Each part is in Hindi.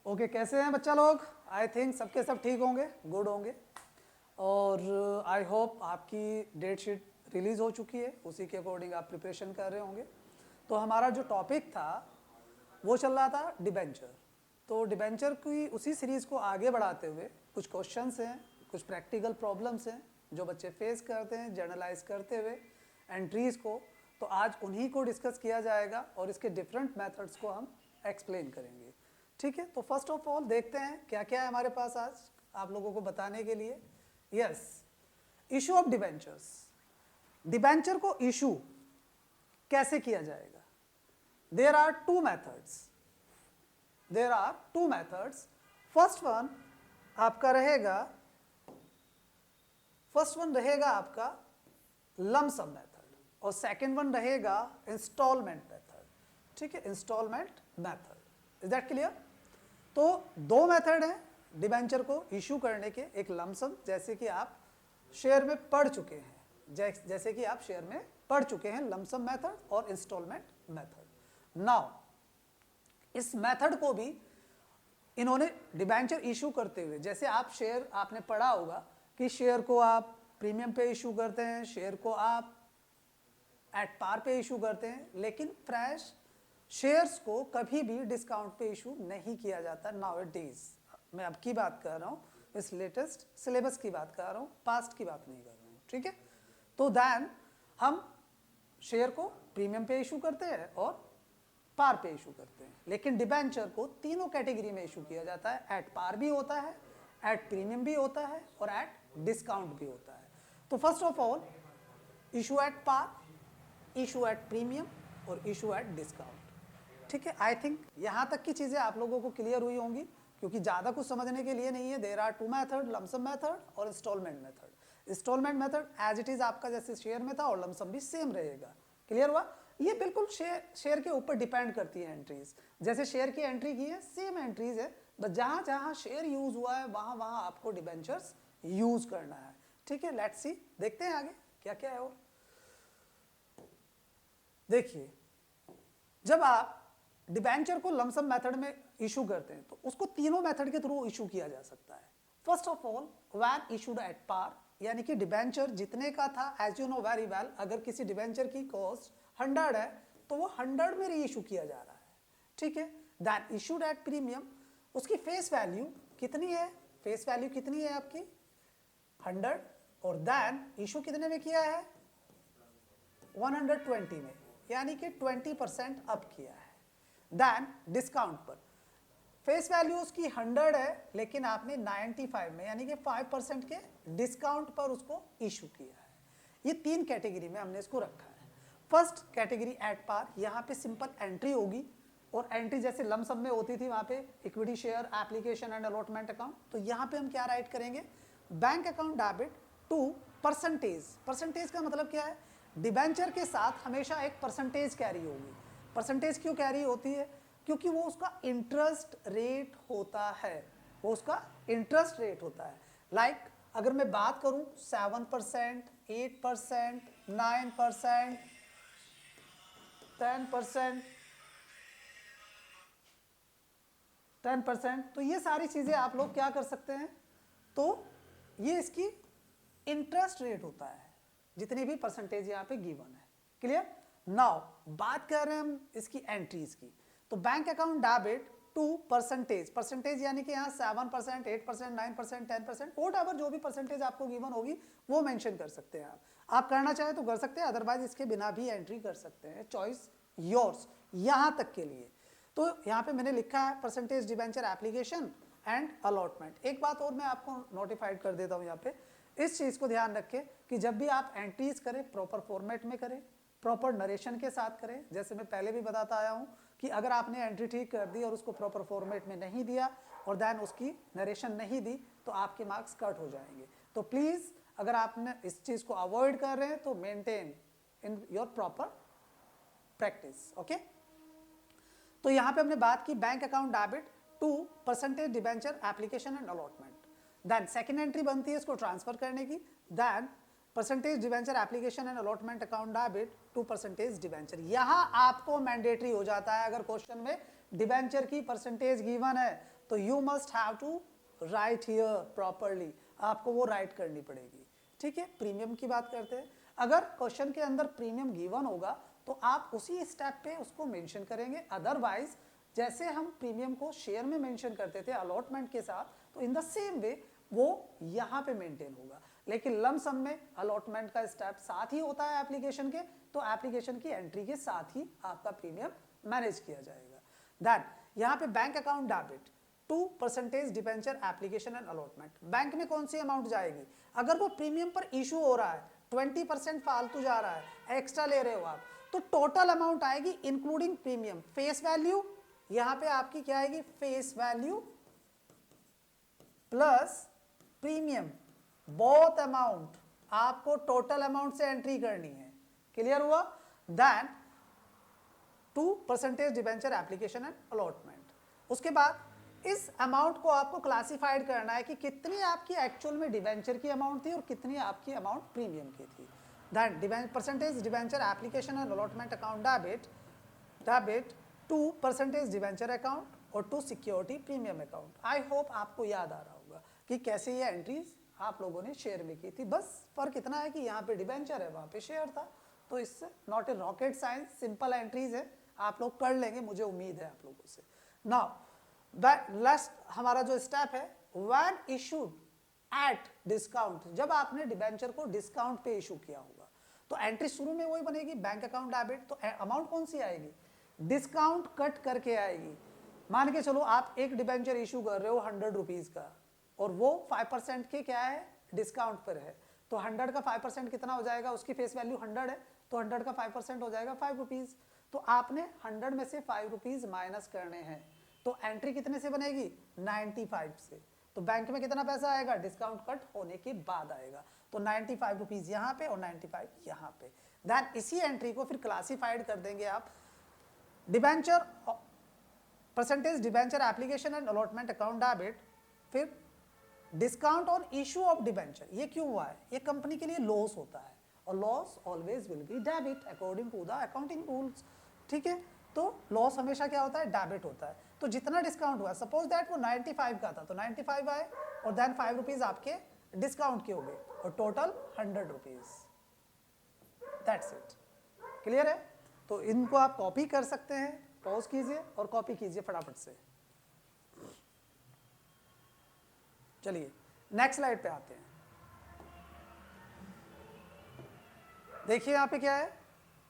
ओके कैसे हैं बच्चा लोग? आई थिंक सबके सब ठीक होंगे, गुड होंगे। और आई होप आपकी डेट शीट रिलीज़ हो चुकी है, उसी के अकॉर्डिंग आप प्रिपरेशन कर रहे होंगे। तो हमारा जो टॉपिक था वो चल रहा था डिबेंचर। तो डिबेंचर की उसी सीरीज़ को आगे बढ़ाते हुए कुछ क्वेश्चंस हैं, कुछ प्रैक्टिकल प्रॉब्लम्स हैं जो बच्चे फेस करते हैं जर्नलाइज करते हुए एंट्रीज़ को। तो आज उन्हीं को डिस्कस किया जाएगा और इसके डिफरेंट मेथड्स को हम एक्सप्लेन करेंगे। ठीक है, तो फर्स्ट ऑफ ऑल देखते हैं क्या क्या है हमारे पास आज आप लोगों को बताने के लिए। Yes, issue of debentures. Debenture को इशू कैसे किया जाएगा? There are two methods. First one आपका रहेगा आपका लमसम मेथड और सेकंड वन रहेगा इंस्टॉलमेंट मेथड। ठीक है, instalment method. Is that clear? तो दो मेथड हैं डिबेंचर को इशू करने के, एक लमसम जैसे कि आप शेयर में पढ़ चुके हैं, जैसे कि आप शेयर में पढ़ चुके हैं लमसम मेथड और इंस्टॉलमेंट मेथड। नाउ इस मेथड को भी इन्होंने डिबेंचर इशू करते हुए, जैसे आप शेयर आपने पढ़ा होगा कि शेयर को आप प्रीमियम पे इशू करते हैं, शेयर को आप एट पार पे इशू करते हैं, लेकिन फ्रेश शेयर्स को कभी भी डिस्काउंट पे इशू नहीं किया जाता नाउ इट डेज। मैं अब की बात कर रहा हूँ, इस लेटेस्ट सिलेबस की बात कर रहा हूँ, पास्ट की बात नहीं कर रहा हूँ। ठीक है, तो देन हम शेयर को प्रीमियम पे इशू करते हैं और पार पे इशू करते हैं, लेकिन डिबेंचर को तीनों कैटेगरी में इशू किया जाता है। एट पार भी होता है, एट प्रीमियम भी होता है और एट डिस्काउंट भी होता है। तो first of all issue at par, issue at premium और इशू एट डिस्काउंट। ठीक है, आई थिंक यहाँ तक की चीज़ें आप लोगों को क्लियर हुई होंगी, क्योंकि ज़्यादा कुछ समझने के लिए नहीं है। There are two method, lump sum method और instalment method. Instalment method as it is आपका जैसे शेयर में था और लमसम भी सेम रहेगा। क्लियर हुआ? ये बिल्कुल शेयर के ऊपर डिपेंड करती है एंट्रीज। जैसे शेयर की एंट्री की है सेम एंट्रीज है, बस जहाँ जहाँ शेयर यूज हुआ है वहाँ वहाँ आपको डिबेंचर्स यूज करना है। ठीक है, लेट्स सी, देखते हैं आगे क्या क्या है। और देखिए, जब आप डिबेंचर को लमसम मेथड में इशू करते हैं तो उसको तीनों मेथड के थ्रू इशू किया जा सकता है। First of all when issued at par, यानी कि डिबेंचर जितने का था, as you know very well, अगर किसी डिबेंचर की कॉस्ट 100 है तो वो 100 में री इशू किया जा रहा है। ठीक है, देन इशूड एट प्रीमियम, उसकी फेस वैल्यू कितनी है? फेस वैल्यू कितनी है आपकी? 100, और देन इशू कितने में किया है? 120 में, यानी कि 20% अप किया है। देन डिस्काउंट पर फेस वैल्यू उसकी 100 है, लेकिन आपने 95 में यानी कि 5% के डिस्काउंट पर उसको इशू किया है। ये तीन कैटेगरी में हमने इसको रखा है। फर्स्ट कैटेगरी एट पार, यहाँ पे सिंपल एंट्री होगी और एंट्री जैसे लमसम में होती थी वहाँ पे equity share application and allotment account. तो यहाँ पे हम क्या राइट करेंगे? Bank account debit to percentage. Percentage का मतलब क्या है? डिबेंचर के साथ हमेशा एक परसेंटेज कैरी होगी। परसेंटेज क्यों कैरी होती है? क्योंकि वो उसका इंटरेस्ट रेट होता है, वो उसका इंटरेस्ट रेट होता है। लाइक अगर मैं बात करूं 7%, 8%, 9%, 10%, तो ये सारी चीजें आप लोग क्या कर सकते हैं? तो ये इसकी इंटरेस्ट रेट होता है, जितनी भी परसेंटेज यहाँ पे गिवन है। क्लियर? नाउ बात कर रहे हैं हम इसकी एंट्रीज की। तो bank account debit to percentage, percentage यानी कि यहाँ 7%, 8%, 9%, 10%, वोट एवर जो भी परसेंटेज आपको गिवन होगी वो मेंशन कर सकते हैं। आप करना चाहे तो कर सकते हैं, अदरवाइज इसके बिना भी एंट्री कर सकते हैं, चॉइस योर्स। यहाँ तक के लिए तो यहाँ पे मैंने लिखा है percentage debenture application and allotment. एक बात और मैं आपको नोटिफाइड कर देता हूँ यहाँ पे, इस चीज़ को ध्यान रखें कि जब भी आप एंट्रीज करें प्रॉपर फॉर्मेट में करें, प्रॉपर नरेशन के साथ करें। जैसे मैं पहले भी बताता आया हूँ कि अगर आपने एंट्री ठीक कर दी और उसको प्रॉपर फॉर्मेट में नहीं दिया और देन उसकी नरेशन नहीं दी तो आपके मार्क्स कट हो जाएंगे। तो प्लीज़ अगर आपने इस चीज़ को अवॉइड कर रहे हैं तो maintain in your proper practice. Okay, तो यहाँ पे हमने बात की bank account debit to percentage debenture application and allotment. Then second entry बनती है इसको ट्रांसफर करने की। Then percentage debenture application and allotment account debit to percentage debenture. यहां आपको मैंडेटरी हो जाता है, अगर क्वेश्चन में डिवेंचर की परसेंटेज गिवन है तो you must have to write here properly, आपको वो राइट करनी पड़ेगी। ठीक है, प्रीमियम की बात करते हैं। अगर क्वेश्चन के अंदर प्रीमियम गिवन होगा तो आप उसी स्टेप पे उसको मेंशन करेंगे, अदरवाइज जैसे हम प्रीमियम को शेयर में मेंशन करते थे अलॉटमेंट के साथ, तो इन द सेम वे वो यहाँ पे मेंटेन होगा। लेकिन लम सम में अलॉटमेंट का स्टेप साथ ही होता है एप्लीकेशन के, तो एप्लीकेशन की एंट्री के साथ ही आपका प्रीमियम मैनेज किया जाएगा। देन यहाँ पे bank account debit to percentage debenture application and allotment. Bank में कौन सी अमाउंट जाएगी? अगर वो प्रीमियम पर इशू हो रहा है, 20% फालतू जा रहा है, एक्स्ट्रा ले रहे हो आप, तो टोटल अमाउंट आएगी इंक्लूडिंग प्रीमियम। फेस वैल्यू यहां पे आपकी क्या आएगी? Face value plus premium, both amount आपको टोटल अमाउंट से एंट्री करनी है। क्लियर हुआ? Then to percentage debenture application and allotment. उसके बाद इस अमाउंट को आपको क्लासिफाइड करना है कि कितनी आपकी एक्चुअल में डिबेंचर की अमाउंट थी और कितनी आपकी अमाउंट प्रीमियम की थी। Then percentage debenture application and allotment account debit to percentage debenture account और to security premium account. I hope आपको याद आ रहा होगा कि कैसे ये एंट्रीज आप लोगों ने शेयर में की थी। बस फर्क इतना है कि यहाँ पे डिबेंचर है, वहाँ पे शेयर था, तो इससे not a rocket science, simple entries है, आप लोग कर लेंगे, मुझे उम्मीद है आप लोगों से। नाउ लास्ट हमारा जो स्टेप है, व्हेन इशूड एट डिस्काउंट, जब आपने डिबेंचर को डिस्काउंट पे इशू किया होगा तो एंट्री शुरू में वही बनेगी, बैंक अकाउंट डेबिट। तो अमाउंट कौन सी आएगी? डिस्काउंट कट करके आएगी। मान के चलो आप एक डिबेंचर इशू कर रहे हो 100 रुपीज का और वो 5% के क्या है? डिस्काउंट पर है, तो 100 का 5% कितना हो जाएगा? उसकी फेस वैल्यू 100 है, तो 100 का 5% हो जाएगा 5 रुपीज। तो आपने 100 में से 5 रुपीज माइनस करने हैं, तो एंट्री कितने से बनेगी? 95 से। तो बैंक में कितना पैसा आएगा? डिस्काउंट कट होने के बाद आएगा, तो 95 रुपीज यहाँ पे और 95 यहाँ पे। देन इसी एंट्री को फिर क्लासिफाइड कर देंगे आप debenture percentage debenture application and allotment account debit, फिर discount on issue of debenture. ये क्यों हुआ है? ये कंपनी के लिए लॉस होता है और loss always will be debit according to the accounting rules. ठीक है, तो लॉस हमेशा क्या होता है? डेबिट होता है। तो जितना डिस्काउंट हुआ, सपोज दैट वो 95 का था तो 95 आए और देन 5 रुपीज आपके डिस्काउंट के हो गए और total 100 rupees. That's it. Clear है? तो इनको आप कॉपी कर सकते हैं, पॉज कीजिए और कॉपी कीजिए फटाफट से। चलिए नेक्स्ट स्लाइड पे आते हैं। देखिए यहाँ पे क्या है,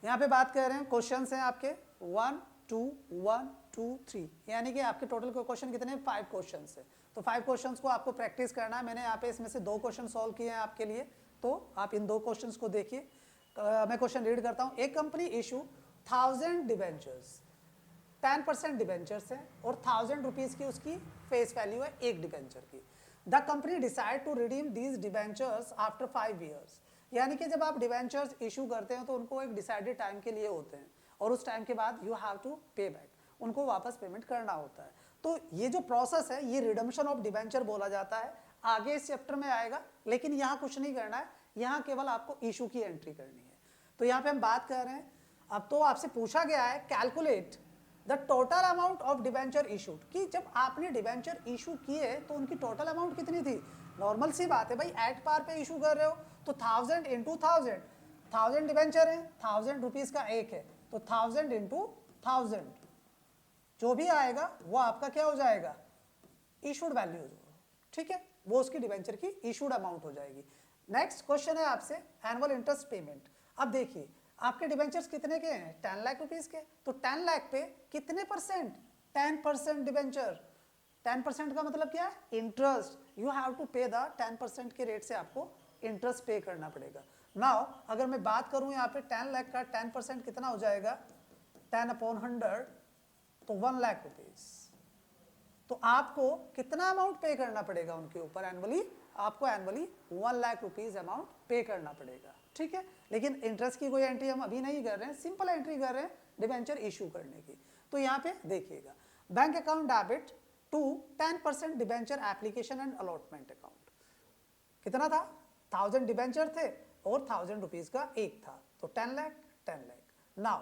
यहाँ पे बात कर रहे हैं, क्वेश्चंस हैं आपके 1 2 1 2 3, यानी कि आपके टोटल क्वेश्चन कितने? 5 क्वेश्चंस है। तो 5 क्वेश्चंस को आपको प्रैक्टिस करना है। मैंने यहाँ पे इसमें से 2 क्वेश्चन सॉल्व किए हैं आपके लिए, तो आप इन 2 क्वेश्चंस को देखिए। मैं क्वेश्चन रीड करता हूँ। एक कंपनी इशू 1000 डिबेंचर्स, 10% डिबेंचर्स है और 1000 रुपीज की उसकी फेस वैल्यू है एक डिबेंचर की। The company decide to redeem these debentures after 5 years. यानी कि जब आप डिबेंचर्स इशू करते हैं तो उनको एक डिसाइडेड टाइम के लिए होते हैं और उस टाइम के बाद यू हैव टू पे बैक, उनको वापस पेमेंट करना होता है। तो ये जो प्रोसेस है ये रिडम्पशन ऑफ डिबेंचर बोला जाता है, आगे इस चैप्टर में आएगा, लेकिन यहाँ कुछ नहीं करना है, यहाँ केवल आपको इशू की एंट्री करनी है। तो यहाँ पे हम बात कर रहे हैं, अब तो आपसे पूछा गया है calculate the total amount of debenture issued, कि जब आपने डिबेंचर इशू किए तो उनकी टोटल अमाउंट कितनी थी। नॉर्मल सी बात है भाई, एट पार पे इशू कर रहे हो तो 1000 इंटू 1000 डिबेंचर है, 1000 रुपीज का एक है, तो 1000 इंटू 1000 जो भी आएगा वो आपका क्या हो जाएगा? इशूड वैल्यू हो जाएगा। ठीक है, वो उसकी डिबेंचर की इशूड अमाउंट हो जाएगी। नेक्स्ट क्वेश्चन है आपसे एनुअल इंटरेस्ट पेमेंट। अब देखिए आपके डिबेंचर्स कितने के हैं? 10 लाख रुपीज के, तो 10 लाख पे कितने परसेंट? 10% डिबेंचर। 10% का मतलब क्या है? इंटरेस्ट। यू हैव टू पे द 10% के रेट से आपको इंटरेस्ट पे करना पड़ेगा। नाउ अगर मैं बात करूं यहाँ पे 10 लाख का 10% कितना हो जाएगा? 10/100, तो 1 लाख रुपीज। तो आपको कितना अमाउंट पे करना पड़ेगा उनके ऊपर एनुअली? आपको एनुअली 1 लाख रुपीज अमाउंट पे करना पड़ेगा। ठीक है, लेकिन इंटरेस्ट की कोई एंट्री हम अभी नहीं कर रहे हैं, सिंपल एंट्री कर रहे हैं डिबेंचर इशू करने की। तो यहाँ पे देखिएगा, bank account debit to 10% debenture application and allotment account. कितना था? 1000 डिबेंचर थे, और 1000 रुपीज का एक था, तो 10 lakh 10 lakh. Now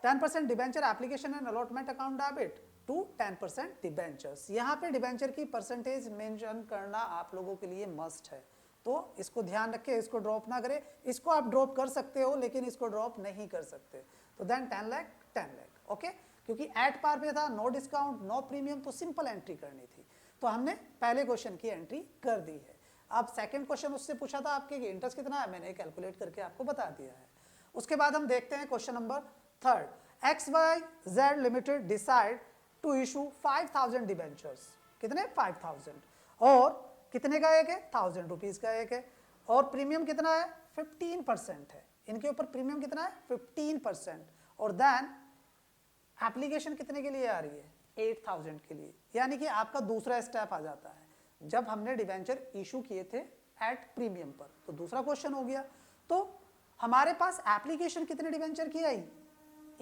10% debenture application and allotment account debit to 10% debentures. यहाँ पे डिबेंचर की परसेंटेज मेंशन करना आप लोगों के लिए मस्ट है, तो इसको ध्यान रखें, इसको ड्रॉप ना करें। इसको आप ड्रॉप कर सकते हो लेकिन इसको ड्रॉप नहीं कर सकते। तो देन 10 लाख 10 लाख, ओके। क्योंकि एट पार पे था, नो डिस्काउंट नो प्रीमियम, तो सिंपल एंट्री करनी थी, तो हमने पहले क्वेश्चन की एंट्री कर दी है। अब सेकंड क्वेश्चन उससे पूछा था आपके इंटरेस्ट कितना है, मैंने कैलकुलेट करके आपको बता दिया है। उसके बाद हम देखते हैं question number third. XYZ limited decide to issue 5000 debentures. कितने? 5000। और कितने का एक है? 1000 रुपीज का एक है। और प्रीमियम कितना है? 15% है। इनके ऊपर प्रीमियम कितना है? 15%। और देन एप्लीकेशन कितने के लिए आ रही है? 8000 के लिए। यानी कि आपका दूसरा स्टेप आ जाता है, जब हमने डिबेंचर इशू किए थे एट प्रीमियम पर, तो दूसरा क्वेश्चन हो गया। तो हमारे पास एप्लीकेशन कितने डिबेंचर की आई?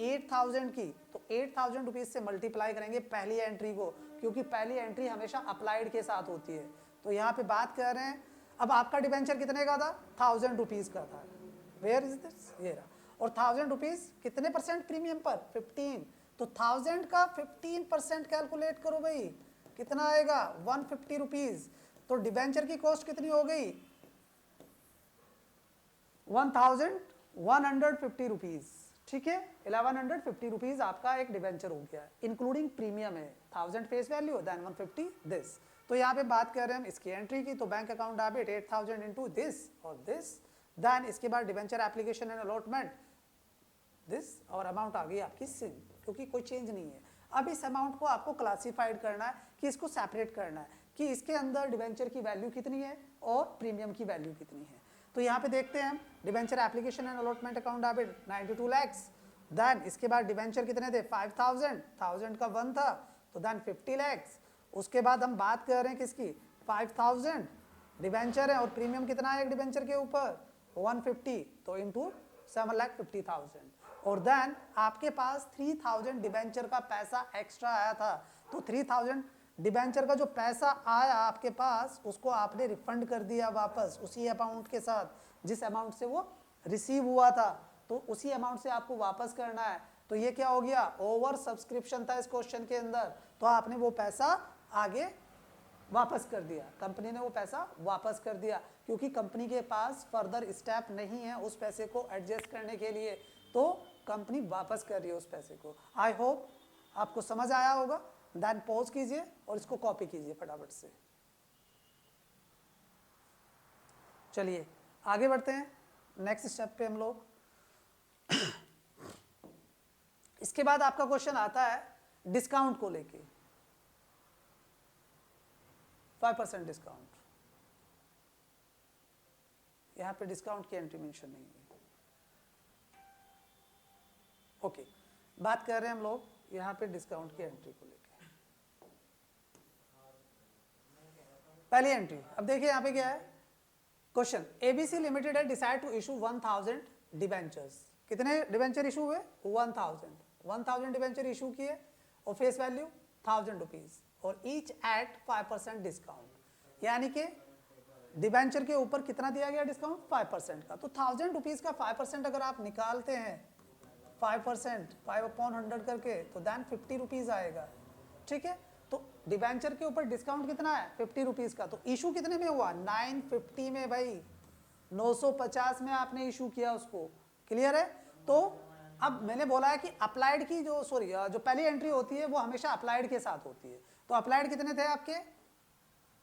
8000 की। तो 8000 रुपीज से मल्टीप्लाई करेंगे पहली एंट्री को, क्योंकि पहली एंट्री हमेशा अप्लाइड के साथ होती है। तो यहाँ पे बात कर रहे हैं, अब आपका डिबेंचर कितने का था? 1000 रुपीज का था। Where is this? ये रहा। और 1000 रुपीज कितने परसेंट प्रीमियम पर? 15। तो 1000 का 15% कैलकुलेट करो भाई, कितना आएगा? 150 रुपीज। तो डिबेंचर की कॉस्ट कितनी हो गई? 1150 रुपीज। ठीक है, 1150 रुपीज आपका एक डिबेंचर हो गया, इंक्लूडिंग प्रीमियम है। 1000 फेस वैल्यू, देन 150 दिस। तो यहाँ पे बात कर रहे हैं हम इसकी एंट्री की, तो bank account debit 8000 into this और दिस। देन इसके बाद debenture application and allotment this, और अमाउंट आ गई आपकी सेम, क्योंकि कोई चेंज नहीं है। अब इस अमाउंट को आपको क्लासिफाइड करना है, कि इसको सेपरेट करना है कि इसके अंदर डिबेंचर की वैल्यू कितनी है और प्रीमियम की वैल्यू कितनी है। तो यहाँ पे देखते हैं हम, debenture application and allotment account debit 92 lakhs. Then इसके बाद डिबेंचर कितने थे? 5000, 1000 का 1 था, तो देन 50 लैक्स। उसके बाद हम बात कर रहे हैं किसकी? 5000 डिबेंचर है और प्रीमियम कितना है एक डिबेंचर के ऊपर? 150, तो इंटू 7,50,000। और देन आपके पास 3000 डिबेंचर का पैसा एक्स्ट्रा आया था, तो 3000 डिबेंचर का जो पैसा आया आपके पास, उसको आपने रिफंड कर दिया वापस उसी अमाउंट के साथ जिस अमाउंट से वो रिसीव हुआ था, तो उसी अमाउंट से आपको वापस करना है। तो ये क्या हो गया? ओवर सब्सक्रिप्शन था इस क्वेश्चन के अंदर, तो आपने वो पैसा आगे वापस कर दिया, कंपनी ने वो पैसा वापस कर दिया, क्योंकि कंपनी के पास फर्दर स्टेप नहीं है उस पैसे को एडजस्ट करने के लिए, तो कंपनी वापस कर रही है उस पैसे को। आई होप आपको समझ आया होगा। देन पॉज कीजिए और इसको कॉपी कीजिए फटाफट से। चलिए आगे बढ़ते हैं नेक्स्ट स्टेप पे हम लोग। इसके बाद आपका क्वेश्चन आता है डिस्काउंट को लेके, 5% डिस्काउंट। यहां पे डिस्काउंट की एंट्री मेंशन नहीं है। ओके, बात कर रहे हैं हम लोग यहां पे डिस्काउंट की एंट्री को लेके। पहली एंट्री, अब देखिए यहां पे क्या है क्वेश्चन। एबीसी लिमिटेड है डिसाइड टू इशू 1000 डिबेंचर्स। कितने डिबेंचर इशू हुए? 1000 डिबेंचर इशू किए और फेस वैल्यू 1000 रुपीज, और ईच एट 5% डिस्काउंट। यानी कि डिबेंचर के ऊपर कितना दिया गया डिस्काउंट? 5% का। तो 1000 रुपीज का 5% अगर आप निकालते हैं, 5%, 5/100 करके, तो देन 50 रुपीज आएगा। ठीक है, तो डिबेंचर के ऊपर डिस्काउंट कितना है? 50 रुपीज का। तो इशू कितने में हुआ? 950 में भाई, 950 में आपने इशू किया उसको। क्लियर है? तो अब मैंने बोला है कि अप्लाइड की जो जो पहली एंट्री होती है वो हमेशा अप्लाइड के साथ होती है। तो अप्लाइड कितने थे आपके?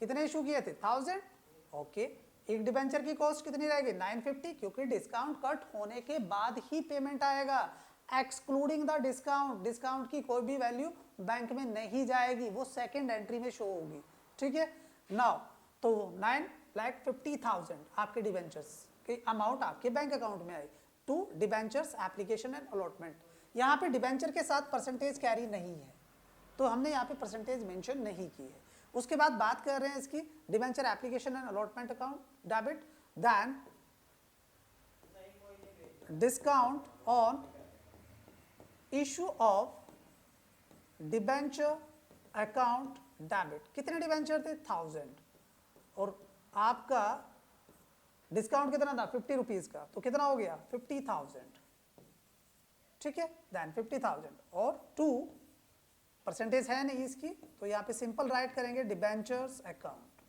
कितने इशू किए थे? 1000। ओके, एक डिबेंचर की कॉस्ट कितनी रहेगी? 950, क्योंकि डिस्काउंट कट होने के बाद ही पेमेंट आएगा, एक्सक्लूडिंग द डिस्काउंट। डिस्काउंट की कोई भी वैल्यू बैंक में नहीं जाएगी, वो सेकंड एंट्री में शो होगी। ठीक है, नाउ तो 9,50,000 आपके डिबेंचर्स की अमाउंट आपके बैंक अकाउंट में आई to debentures application and allotment. यहाँ पे डिबेंचर के साथ परसेंटेज कैरी नहीं है, तो हमने यहाँ पे परसेंटेज मेंशन नहीं की है। उसके बाद बात कर रहे हैं इसकी debenture application and allotment account debit, then discount on issue of debenture discount कितना था 50 रुपीज़ का, तो कितना हो गया 50,000, ठीक है, देन 50,000 और 2 परसेंटेज है नहीं इसकी, तो यहाँ पे सिंपल राइट करेंगे डिबेंचर्स अकाउंट,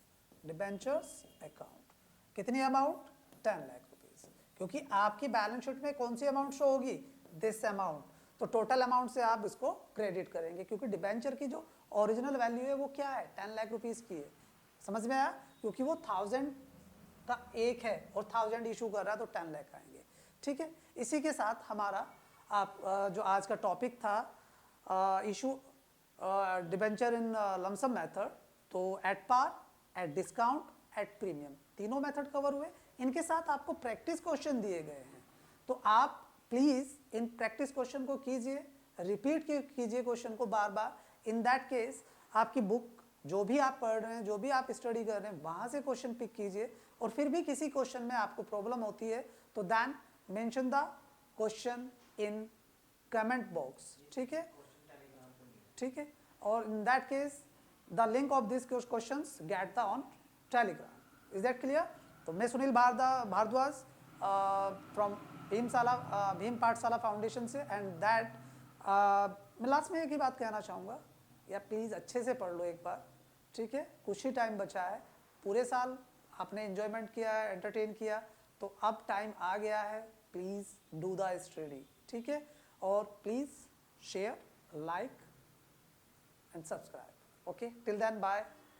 डिबेंचर्स अकाउंट कितनी अमाउंट 10 लाख रुपीज़, क्योंकि आपकी बैलेंस शीट में कौन सी अमाउंट शो होगी दिस अमाउंट, तो टोटल अमाउंट से आप इसको क्रेडिट करेंगे, क्योंकि डिबेंचर की जो ओरिजिनल वैल्यू है वो क्या है 10 लाख रुपीज़ की है, समझ में आया, क्योंकि वो 1000 का एक है और 1000 इशू कर रहा है तो 10 लाख आएंगे, ठीक है। इसी के साथ हमारा आप जो आज का टॉपिक था issue debenture in lump sum method, तो at par, at discount, at premium, तीनों मेथड कवर हुए। इनके साथ आपको प्रैक्टिस क्वेश्चन दिए गए हैं, तो आप प्लीज़ इन प्रैक्टिस क्वेश्चन को कीजिए, रिपीट कीजिए क्वेश्चन को बार बार। इन दैट केस आपकी बुक जो भी आप पढ़ रहे हैं, जो भी आप स्टडी कर रहे हैं, वहाँ से क्वेश्चन पिक कीजिए, और फिर भी किसी क्वेश्चन में आपको प्रॉब्लम होती है तो then mention the question in comment box, ठीक है, ठीक है, और in that case the link of this questions get the on Telegram, is that clear. तो मैं सुनील भारद्वाज फ्रॉम भीम पाठशाला फाउंडेशन से, एंड दैट मैं लास्ट में एक ही बात कहना चाहूँगा, या प्लीज़ अच्छे से पढ़ लो एक बार, ठीक है, कुछ ही टाइम बचा है, पूरे साल आपने एंजॉयमेंट किया है, एंटरटेन किया, तो अब टाइम आ गया है, प्लीज़ डू द स्टडी, ठीक है, और please share, like and subscribe, okay, till then bye.